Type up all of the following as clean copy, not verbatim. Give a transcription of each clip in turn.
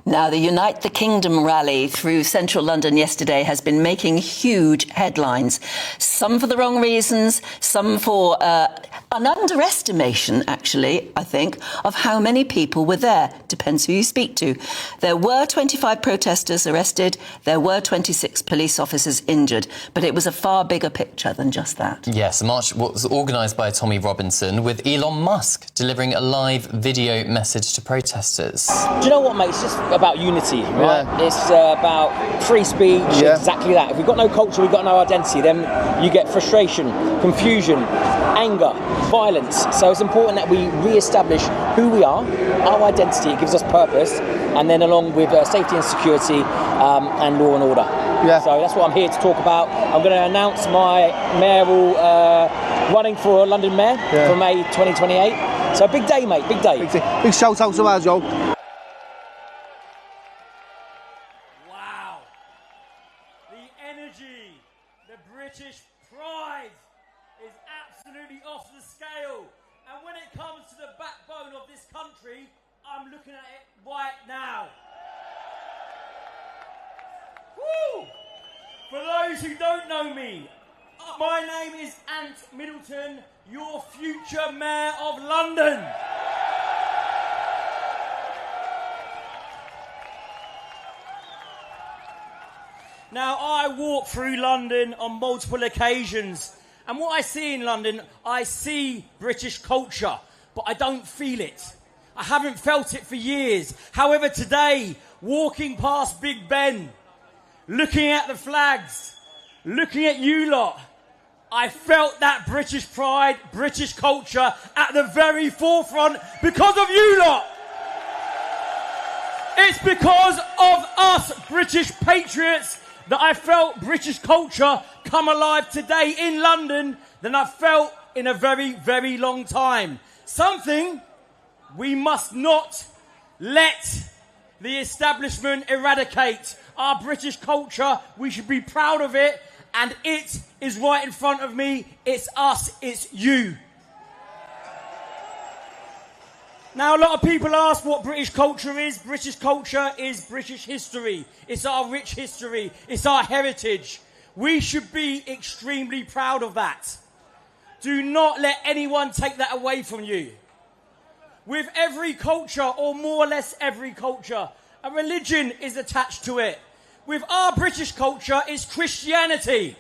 Now, the Unite the Kingdom rally through central London yesterday has been making huge headlines, some for the wrong reasons, some for an underestimation, actually, I think, of how many people were there. Depends who you speak to. There were 25 protesters arrested. There were 26 police officers injured. But it was a far bigger picture than just that. Yes, the march was organised by Tommy Robinson, with Elon Musk delivering a live video message to protesters. Do you know what, mate? It's just about unity, right? Yeah. It's about free speech, exactly that. If we've got no culture, we've got no identity, then you get frustration, confusion, anger, violence. So it's important that we re-establish who we are, our identity. It gives us purpose, and then along with safety and security and law and order. Yeah. So that's what I'm here to talk about. I'm going to announce my mayoral running for London Mayor for May 2028. So big day, mate, big day. Big shout out to us, Joe. Energy, the British pride is absolutely off the scale, and when it comes to the backbone of this country, I'm looking at it right now. Woo! For those who don't know me, my name is Ant Middleton, your future Mayor of London. Now, I walk through London on multiple occasions, and what I see in London, I see British culture, but I don't feel it. I haven't felt it for years. However, today, walking past Big Ben, looking at the flags, looking at you lot, I felt that British pride, British culture at the very forefront because of you lot. It's because of us British patriots that I felt British culture come alive today in London than I've felt in a very, very long time. Something we must not let the establishment eradicate. Our British culture, we should be proud of it, and it is right in front of me. It's us, it's you. Now, a lot of people ask what British culture is. British culture is British history. It's our rich history. It's our heritage. We should be extremely proud of that. Do not let anyone take that away from you. With every culture, or more or less every culture, a religion is attached to it. With our British culture, it's Christianity.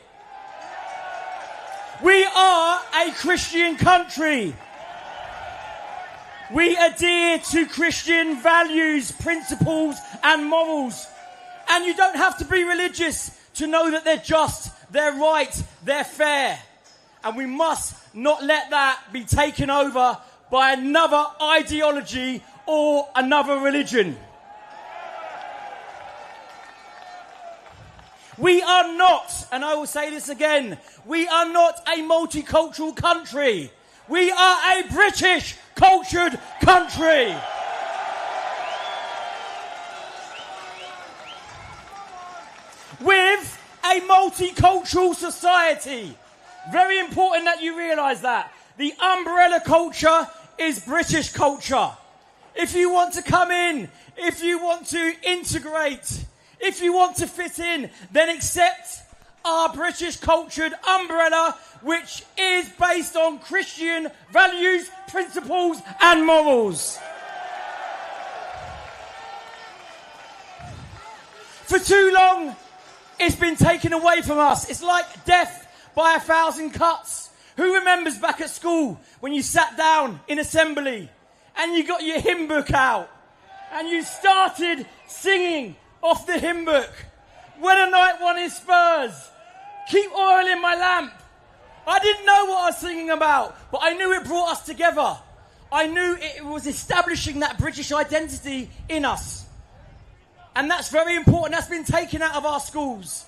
We are a Christian country. We adhere to Christian values, principles and morals. And you don't have to be religious to know that they're just, they're right, they're fair. And we must not let that be taken over by another ideology or another religion. We are not, and I will say this again, we are not a multicultural country. We are a British cultured country. With a multicultural society. Very important that you realise that. The umbrella culture is British culture. If you want to come in, if you want to integrate, if you want to fit in, then accept our British cultured umbrella, which is based on Christian values, principles and morals. For too long, it's been taken away from us. It's like death by 1,000 cuts. Who remembers back at school when you sat down in assembly and you got your hymn book out and you started singing off the hymn book? When a night one is Spurs, keep oil in my lamp. I didn't know what I was singing about, but I knew it brought us together. I knew it was establishing that British identity in us. And that's very important. That's been taken out of our schools.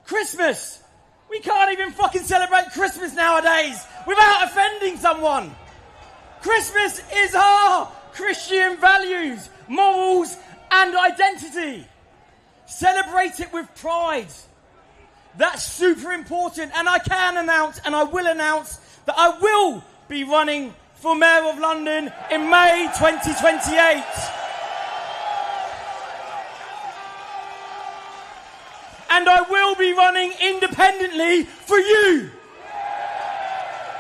Christmas. We can't even fucking celebrate Christmas nowadays without offending someone. Christmas is our Christian values, morals and identity. Celebrate it with pride. That's super important, and I can announce, and I will announce, that I will be running for Mayor of London in May 2028. And I will be running independently for you.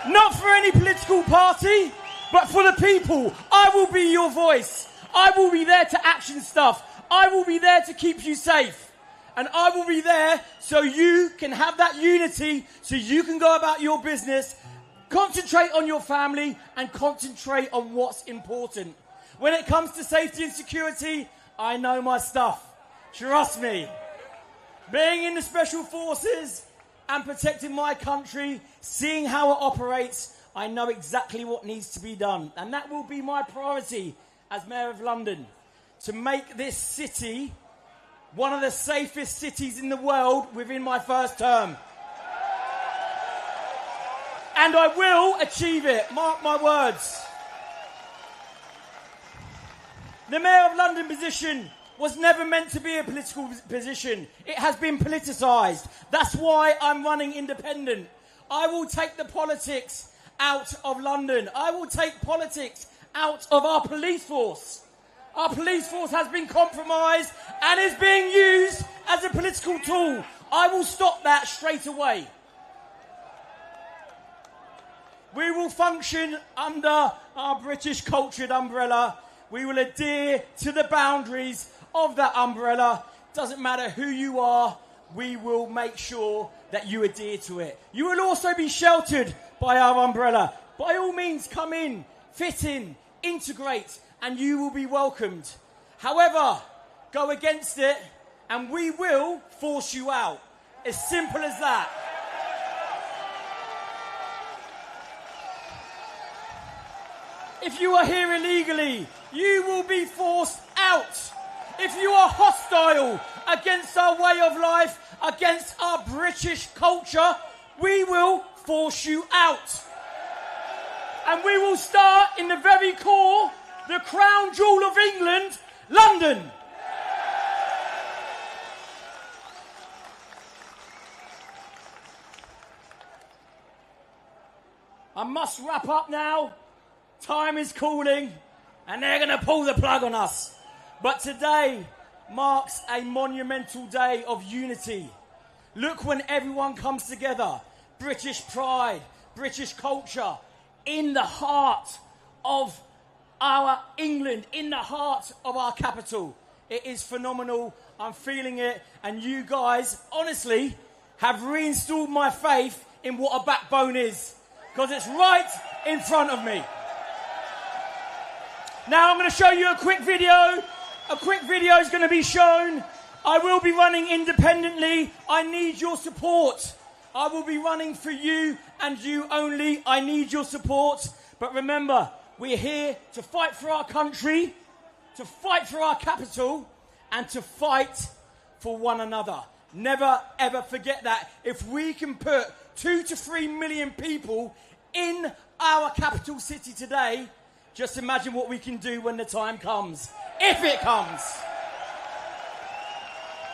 Not for any political party, but for the people. I will be your voice. I will be there to action stuff. I will be there to keep you safe. And I will be there so you can have that unity, so you can go about your business, concentrate on your family, and concentrate on what's important. When it comes to safety and security, I know my stuff. Trust me. Being in the Special Forces and protecting my country, seeing how it operates, I know exactly what needs to be done. And that will be my priority as Mayor of London, to make this city one of the safest cities in the world within my first term. And I will achieve it, mark my words. The Mayor of London position was never meant to be a political position. It has been politicised. That's why I'm running independent. I will take the politics out of London. I will take politics out of our police force. Our police force has been compromised and is being used as a political tool. I will stop that straight away. We will function under our British cultured umbrella. We will adhere to the boundaries of that umbrella. Doesn't matter who you are, we will make sure that you adhere to it. You will also be sheltered by our umbrella. By all means, come in, fit in, integrate, and you will be welcomed. However, go against it and we will force you out. As simple as that. If you are here illegally, you will be forced out. If you are hostile against our way of life, against our British culture, we will force you out. And we will start in the very core, the crown jewel of England, London. I must wrap up now. Time is calling, and they're going to pull the plug on us. But today marks a monumental day of unity. Look, when everyone comes together, British pride, British culture, in the heart of our England, in the heart of our capital. It is phenomenal. I'm feeling it. And you guys, honestly, have reinstalled my faith in what a backbone is. Because it's right in front of me. Now I'm going to show you a quick video. A quick video is going to be shown. I will be running independently. I need your support. I will be running for you and you only. I need your support. But remember, we're here to fight for our country, to fight for our capital, and to fight for one another. Never, ever forget that. If we can put 2 to 3 million people in our capital city today, just imagine what we can do when the time comes, if it comes.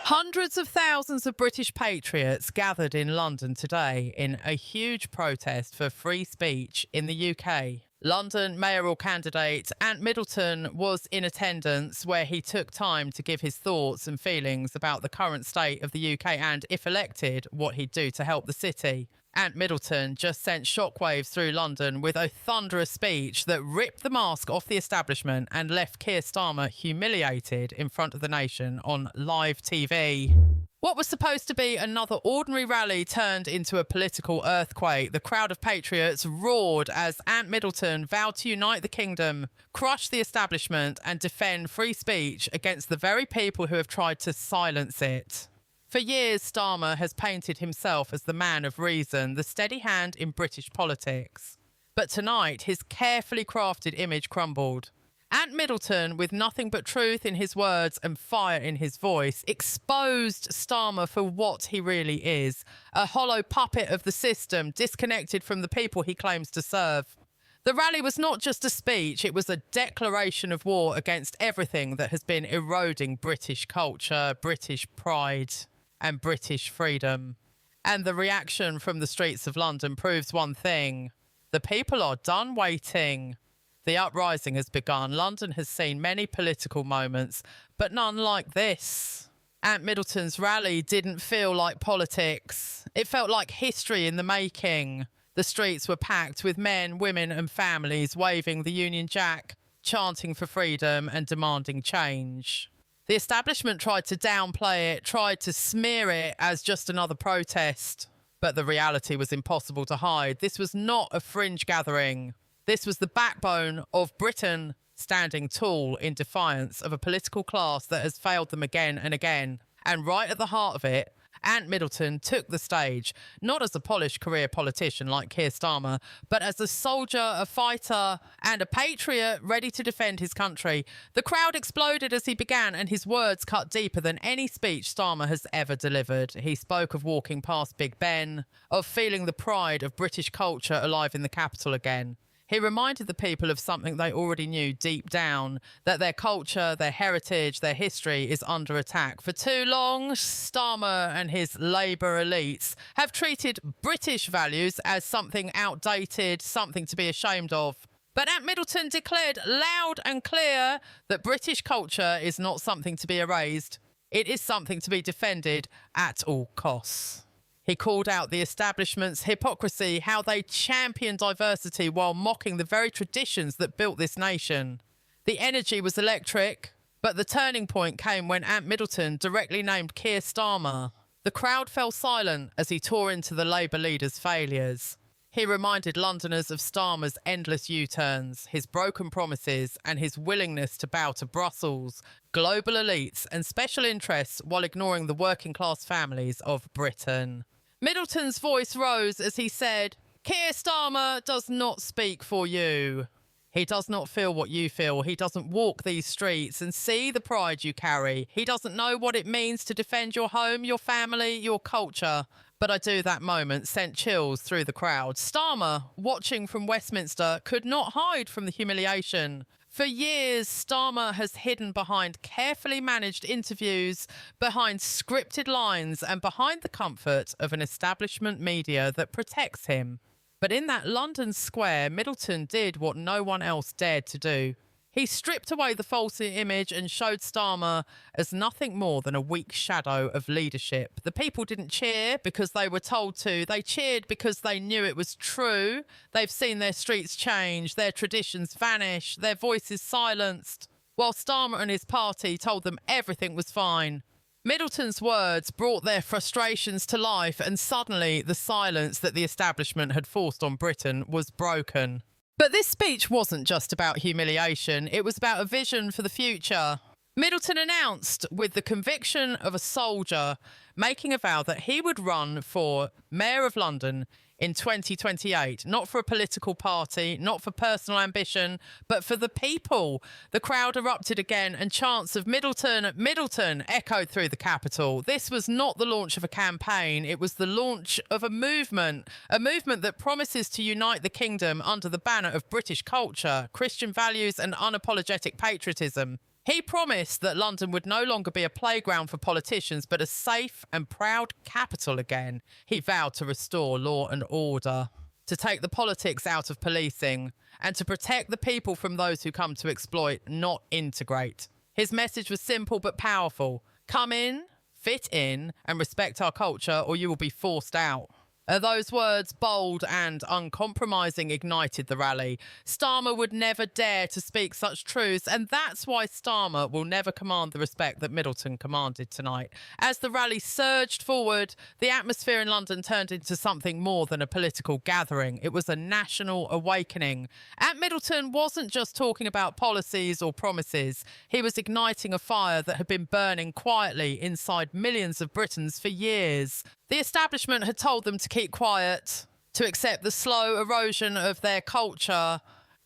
Hundreds of thousands of British patriots gathered in London today in a huge protest for free speech in the UK. London mayoral candidate Ant Middleton was in attendance, where he took time to give his thoughts and feelings about the current state of the UK and, if elected, what he'd do to help the city. Ant Middleton just sent shockwaves through London with a thunderous speech that ripped the mask off the establishment and left Keir Starmer humiliated in front of the nation on live TV. What was supposed to be another ordinary rally turned into a political earthquake. The crowd of patriots roared as Ant Middleton vowed to unite the kingdom, crush the establishment and defend free speech against the very people who have tried to silence it. For years, Starmer has painted himself as the man of reason, the steady hand in British politics. But tonight, his carefully crafted image crumbled. Ant Middleton, with nothing but truth in his words and fire in his voice, exposed Starmer for what he really is, a hollow puppet of the system, disconnected from the people he claims to serve. The rally was not just a speech, it was a declaration of war against everything that has been eroding British culture, British pride and British freedom. And the reaction from the streets of London proves one thing. The people are done waiting. The uprising has begun. London has seen many political moments, but none like this. Ant Middleton's rally didn't feel like politics. It felt like history in the making. The streets were packed with men, women and families waving the Union Jack, chanting for freedom and demanding change. The establishment tried to downplay it, tried to smear it as just another protest. But the reality was impossible to hide. This was not a fringe gathering. This was the backbone of Britain standing tall in defiance of a political class that has failed them again and again. And right at the heart of it, Ant Middleton took the stage, not as a polished career politician like Keir Starmer, but as a soldier, a fighter, and a patriot ready to defend his country. The crowd exploded as he began, and his words cut deeper than any speech Starmer has ever delivered. He spoke of walking past Big Ben, of feeling the pride of British culture alive in the capital again. He reminded the people of something they already knew deep down, that their culture, their heritage, their history is under attack. For too long, Starmer and his Labour elites have treated British values as something outdated, something to be ashamed of. But Ant Middleton declared loud and clear that British culture is not something to be erased. It is something to be defended at all costs. He called out the establishment's hypocrisy, how they champion diversity while mocking the very traditions that built this nation. The energy was electric, but the turning point came when Ant Middleton directly named Keir Starmer. The crowd fell silent as he tore into the Labour leader's failures. He reminded Londoners of Starmer's endless U-turns, his broken promises, and his willingness to bow to Brussels, global elites, and special interests while ignoring the working-class families of Britain. Middleton's voice rose as he said, "Keir Starmer does not speak for you. He does not feel what you feel. He doesn't walk these streets and see the pride you carry. He doesn't know what it means to defend your home, your family, your culture." But I do that moment sent chills through the crowd. Starmer, watching from Westminster, could not hide from the humiliation. For years, Starmer has hidden behind carefully managed interviews, behind scripted lines, and behind the comfort of an establishment media that protects him. But in that London square, Middleton did what no one else dared to do. He stripped away the false image and showed Starmer as nothing more than a weak shadow of leadership. The people didn't cheer because they were told to. They cheered because they knew it was true. They've seen their streets change, their traditions vanish, their voices silenced, while Starmer and his party told them everything was fine. Middleton's words brought their frustrations to life, and suddenly the silence that the establishment had forced on Britain was broken. But this speech wasn't just about humiliation, it was about a vision for the future. Middleton announced, with the conviction of a soldier, making a vow that he would run for Mayor of London in 2028, not for a political party, not for personal ambition, but for the people. The crowd erupted again and chants of Middleton, Middleton echoed through the capital. This was not the launch of a campaign, it was the launch of a movement that promises to unite the kingdom under the banner of British culture, Christian values and unapologetic patriotism. He promised that London would no longer be a playground for politicians, but a safe and proud capital again. He vowed to restore law and order, to take the politics out of policing, and to protect the people from those who come to exploit, not integrate. His message was simple but powerful. Come in, fit in, and respect our culture, or you will be forced out. Those words, bold and uncompromising, ignited the rally. Starmer would never dare to speak such truths, and that's why Starmer will never command the respect that Middleton commanded tonight. As the rally surged forward, the atmosphere in London turned into something more than a political gathering. It was a national awakening. Ant Middleton wasn't just talking about policies or promises. He was igniting a fire that had been burning quietly inside millions of Britons for years. The establishment had told them to keep quiet, to accept the slow erosion of their culture,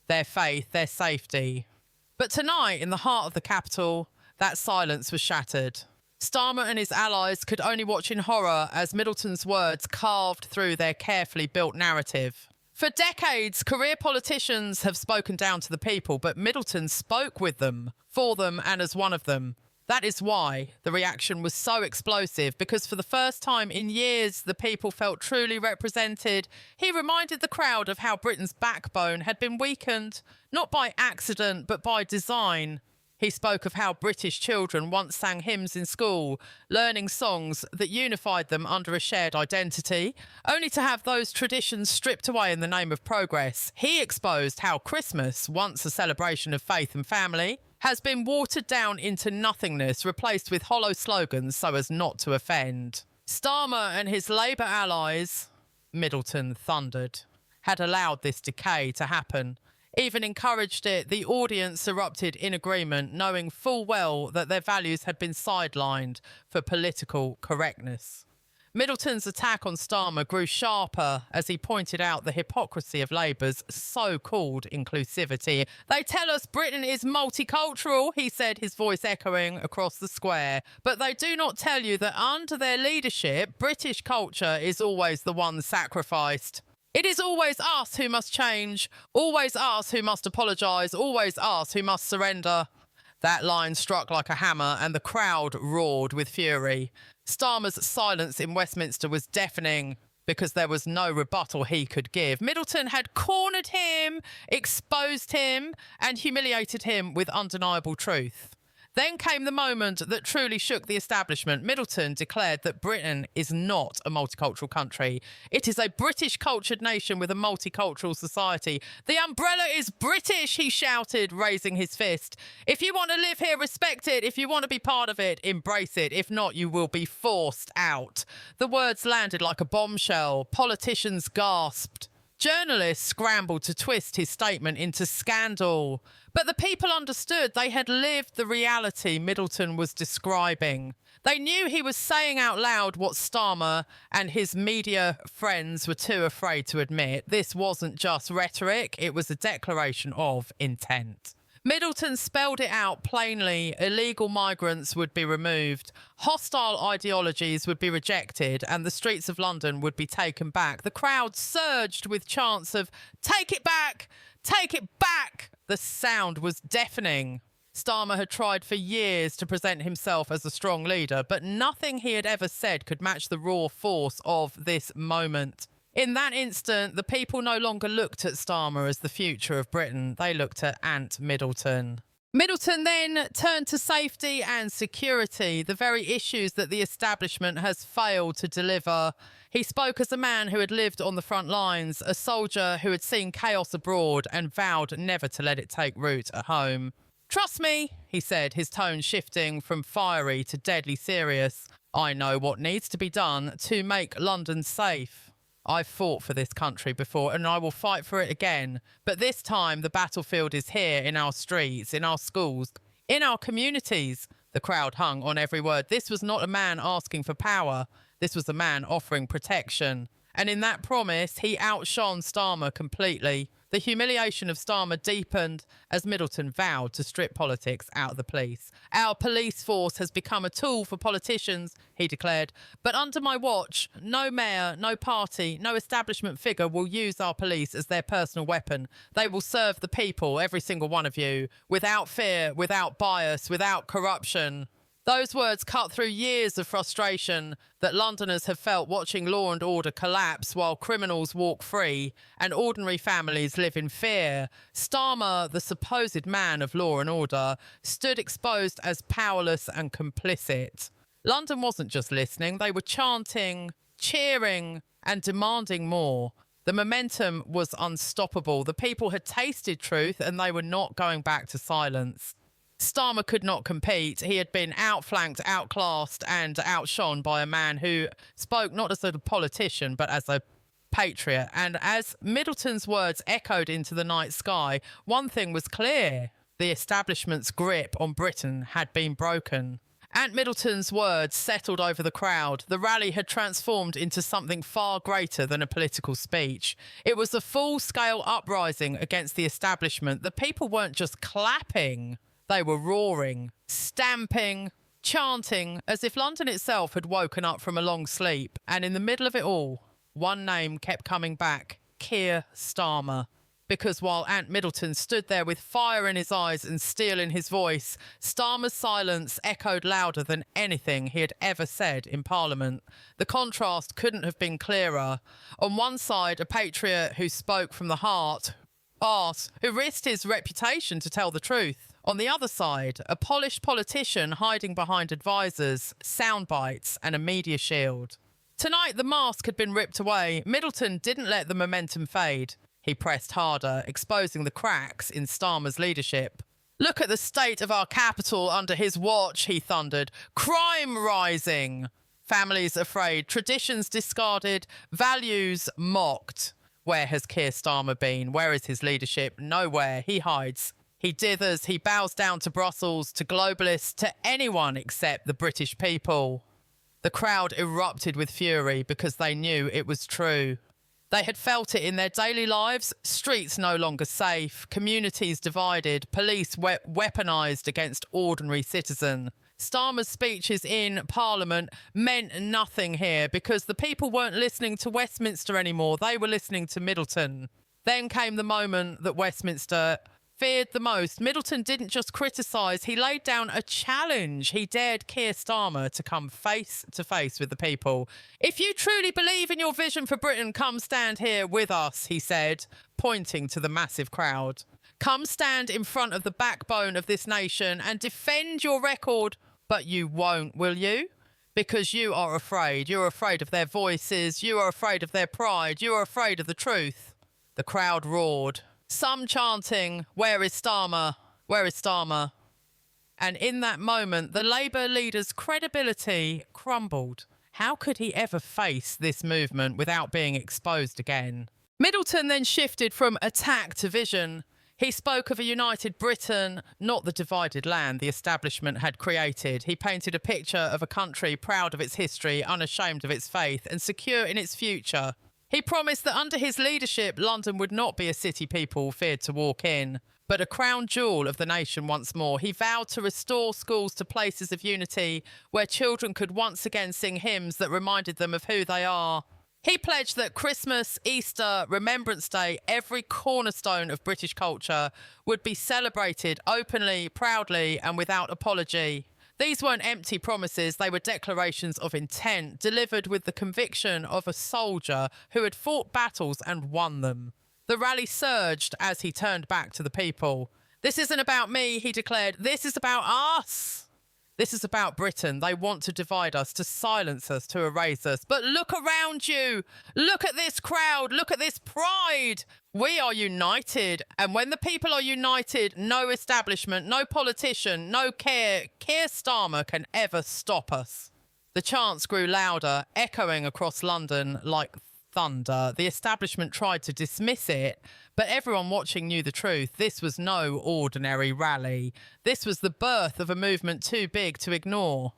their faith, their safety. But tonight, in the heart of the capital, that silence was shattered. Starmer and his allies could only watch in horror as Middleton's words carved through their carefully built narrative. For decades, career politicians have spoken down to the people, but Middleton spoke with them, for them, and as one of them. That is why the reaction was so explosive, because for the first time in years, the people felt truly represented. He reminded the crowd of how Britain's backbone had been weakened, not by accident, but by design. He spoke of how British children once sang hymns in school, learning songs that unified them under a shared identity, only to have those traditions stripped away in the name of progress. He exposed how Christmas, once a celebration of faith and family, has been watered down into nothingness, replaced with hollow slogans so as not to offend. Starmer and his Labour allies, Middleton thundered, had allowed this decay to happen. Even encouraged it. The audience erupted in agreement, knowing full well that their values had been sidelined for political correctness. Middleton's attack on Starmer grew sharper as he pointed out the hypocrisy of Labour's so-called inclusivity. They tell us Britain is multicultural, he said, his voice echoing across the square. But they do not tell you that under their leadership, British culture is always the one sacrificed. It is always us who must change, always us who must apologise, always us who must surrender. That line struck like a hammer and the crowd roared with fury. Starmer's silence in Westminster was deafening because there was no rebuttal he could give. Middleton had cornered him, exposed him and humiliated him with undeniable truth. Then came the moment that truly shook the establishment. Middleton declared that Britain is not a multicultural country. It is a British cultured nation with a multicultural society. The umbrella is British, he shouted, raising his fist. If you want to live here, respect it. If you want to be part of it, embrace it. If not, you will be forced out. The words landed like a bombshell. Politicians gasped. Journalists scrambled to twist his statement into scandal. But the people understood they had lived the reality Middleton was describing. They knew he was saying out loud what Starmer and his media friends were too afraid to admit. This wasn't just rhetoric, it was a declaration of intent. Middleton spelled it out plainly. Illegal migrants would be removed, hostile ideologies would be rejected, and the streets of London would be taken back. The crowd surged with chants of, "Take it back! Take it back!" The sound was deafening. Starmer had tried for years to present himself as a strong leader, but nothing he had ever said could match the raw force of this moment. In that instant, the people no longer looked at Starmer as the future of Britain. They looked at Ant Middleton. Middleton then turned to safety and security, the very issues that the establishment has failed to deliver. He spoke as a man who had lived on the front lines, a soldier who had seen chaos abroad and vowed never to let it take root at home. "Trust me," he said, his tone shifting from fiery to deadly serious. "I know what needs to be done to make London safe. I've fought for this country before and I will fight for it again. But this time the battlefield is here in our streets, in our schools, in our communities." The crowd hung on every word. This was not a man asking for power. This was a man offering protection. And in that promise, he outshone Starmer completely. The humiliation of Starmer deepened as Middleton vowed to strip politics out of the police. "Our police force has become a tool for politicians," he declared. "But under my watch, no mayor, no party, no establishment figure will use our police as their personal weapon. They will serve the people, every single one of you, without fear, without bias, without corruption." Those words cut through years of frustration that Londoners have felt watching law and order collapse while criminals walk free and ordinary families live in fear. Starmer, the supposed man of law and order, stood exposed as powerless and complicit. London wasn't just listening, they were chanting, cheering and demanding more. The momentum was unstoppable. The people had tasted truth and they were not going back to silence. Starmer could not compete. He had been outflanked, outclassed and outshone by a man who spoke not as a politician but as a patriot. And as Middleton's words echoed into the night sky, one thing was clear. The establishment's grip on Britain had been broken. Ant Middleton's words settled over the crowd. The rally had transformed into something far greater than a political speech. It was a full-scale uprising against the establishment. The people weren't just clapping. They were roaring, stamping, chanting, as if London itself had woken up from a long sleep. And in the middle of it all, one name kept coming back, Keir Starmer. Because while Ant Middleton stood there with fire in his eyes and steel in his voice, Starmer's silence echoed louder than anything he had ever said in Parliament. The contrast couldn't have been clearer. On one side, a patriot who spoke from the heart, who risked his reputation to tell the truth. On the other side, a polished politician hiding behind advisors, sound bites, and a media shield. Tonight, the mask had been ripped away. Middleton didn't let the momentum fade. He pressed harder, exposing the cracks in Starmer's leadership. "Look at the state of our capital under his watch," he thundered. "Crime rising. Families afraid, traditions discarded, values mocked. Where has Keir Starmer been? Where is his leadership? Nowhere. He hides. He dithers. He bows down to Brussels, to globalists, to anyone except the British people." The crowd erupted with fury because they knew it was true. They had felt it in their daily lives. Streets no longer safe, communities divided, police weaponised against ordinary citizen. Starmer's speeches in Parliament meant nothing here because the people weren't listening to Westminster anymore. They were listening to Middleton. Then came the moment that Westminster feared the most. Middleton didn't just criticise, he laid down a challenge. He dared Keir Starmer to come face to face with the people. "If you truly believe in your vision for Britain, come stand here with us," he said, pointing to the massive crowd. "Come stand in front of the backbone of this nation and defend your record. But you won't, will you? Because you are afraid. You're afraid of their voices. You are afraid of their pride. You are afraid of the truth." The crowd roared, some chanting, "Where is Starmer? Where is Starmer?" And in that moment, the Labour leader's credibility crumbled. How could he ever face this movement without being exposed again? Middleton then shifted from attack to vision. He spoke of a united Britain, not the divided land the establishment had created. He painted a picture of a country proud of its history, unashamed of its faith, and secure in its future. He promised that under his leadership, London would not be a city people feared to walk in, but a crown jewel of the nation once more. He vowed to restore schools to places of unity where children could once again sing hymns that reminded them of who they are. He pledged that Christmas, Easter, Remembrance Day, every cornerstone of British culture would be celebrated openly, proudly, and without apology. These weren't empty promises, they were declarations of intent, delivered with the conviction of a soldier who had fought battles and won them. The rally surged as he turned back to the people. "This isn't about me," he declared. "This is about us. This is about Britain. They want to divide us, to silence us, to erase us. But look around you. Look at this crowd. Look at this pride. We are united. And when the people are united, no establishment, no politician, no Keir Starmer can ever stop us." The chants grew louder, echoing across London like thunder. The establishment tried to dismiss it, but everyone watching knew the truth. This was no ordinary rally. This was the birth of a movement too big to ignore.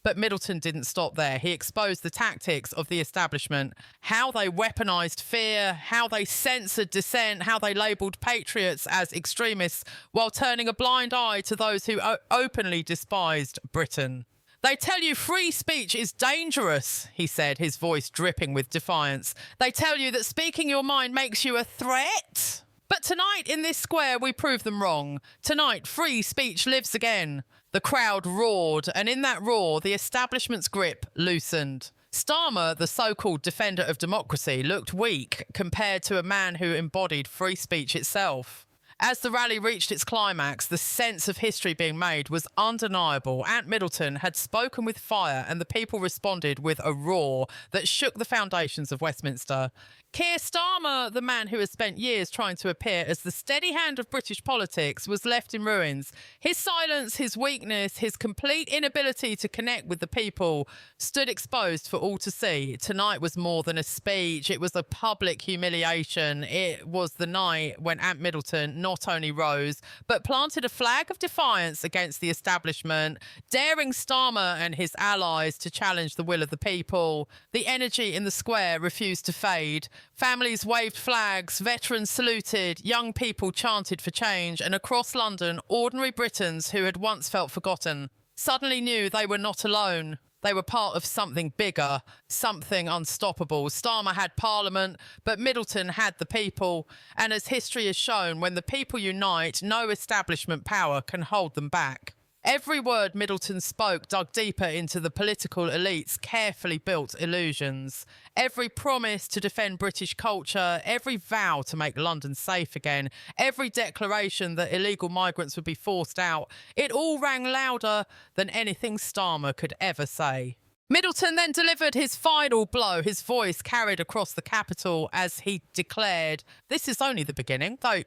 But Middleton didn't stop there. He exposed the tactics of the establishment, how they weaponised fear, how they censored dissent, how they labelled patriots as extremists while turning a blind eye to those who openly despised Britain. "They tell you free speech is dangerous," he said, his voice dripping with defiance. "They tell you that speaking your mind makes you a threat. But tonight in this square we prove them wrong. Tonight free speech lives again." The crowd roared, and in that roar the establishment's grip loosened. Starmer, the so-called defender of democracy, looked weak compared to a man who embodied free speech itself. As the rally reached its climax, the sense of history being made was undeniable. Ant Middleton had spoken with fire and the people responded with a roar that shook the foundations of Westminster. Keir Starmer, the man who has spent years trying to appear as the steady hand of British politics, was left in ruins. His silence, his weakness, his complete inability to connect with the people stood exposed for all to see. Tonight was more than a speech. It was a public humiliation. It was the night when Ant Middleton not only rose, but planted a flag of defiance against the establishment, daring Starmer and his allies to challenge the will of the people. The energy in the square refused to fade. Families waved flags, veterans saluted, young people chanted for change, and across London, ordinary Britons who had once felt forgotten suddenly knew they were not alone. They were part of something bigger, something unstoppable. Starmer had Parliament, but Middleton had the people. And as history has shown, when the people unite, no establishment power can hold them back. Every word Middleton spoke dug deeper into the political elite's carefully built illusions. Every promise to defend British culture, every vow to make London safe again, every declaration that illegal migrants would be forced out, it all rang louder than anything Starmer could ever say. Middleton then delivered his final blow, his voice carried across the capital as he declared, "This is only the beginning, though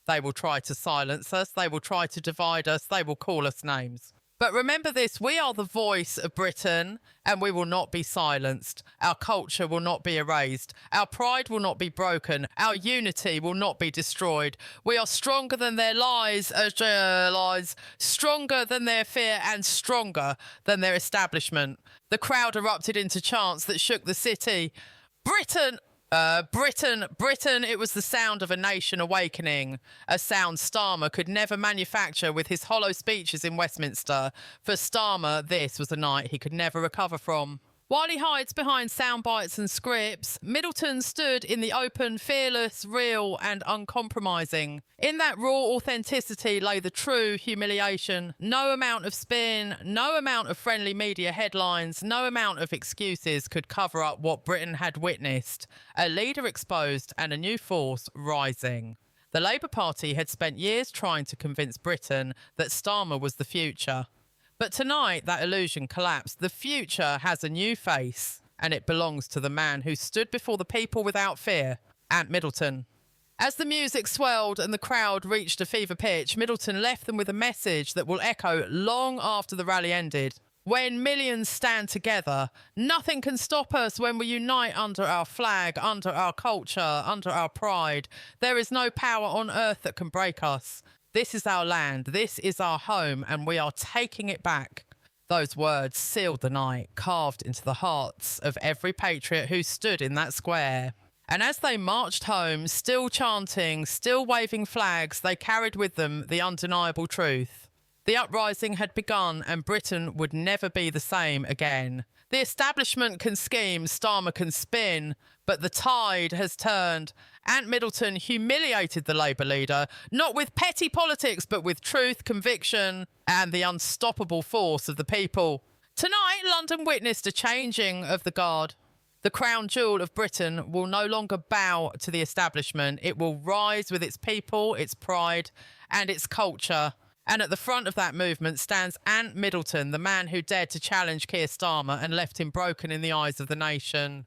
they will try to silence us, they will try to divide us, they will call us names. But remember this, we are the voice of Britain and we will not be silenced. Our culture will not be erased. Our pride will not be broken. Our unity will not be destroyed. We are stronger than their lies, stronger than their fear and stronger than their establishment." The crowd erupted into chants that shook the city. Britain! Britain, it was the sound of a nation awakening, a sound Starmer could never manufacture with his hollow speeches in Westminster. For Starmer, this was a night he could never recover from. While he hides behind sound bites and scripts, Middleton stood in the open, fearless, real and uncompromising. In that raw authenticity lay the true humiliation. No amount of spin, no amount of friendly media headlines, no amount of excuses could cover up what Britain had witnessed. A leader exposed and a new force rising. The Labour Party had spent years trying to convince Britain that Starmer was the future. But tonight, that illusion collapsed. The future has a new face, and it belongs to the man who stood before the people without fear, Ant Middleton. As the music swelled and the crowd reached a fever pitch, Middleton left them with a message that will echo long after the rally ended. When millions stand together, nothing can stop us when we unite under our flag, under our culture, under our pride. There is no power on earth that can break us. This is our land, this is our home, and we are taking it back. Those words sealed the night, carved into the hearts of every patriot who stood in that square. And as they marched home, still chanting, still waving flags, they carried with them the undeniable truth. The uprising had begun and Britain would never be the same again. The establishment can scheme, Starmer can spin, but the tide has turned. Ant Middleton humiliated the Labour leader, not with petty politics, but with truth, conviction, and the unstoppable force of the people. Tonight, London witnessed a changing of the guard. The crown jewel of Britain will no longer bow to the establishment. It will rise with its people, its pride, and its culture. And at the front of that movement stands Ant Middleton, the man who dared to challenge Keir Starmer and left him broken in the eyes of the nation.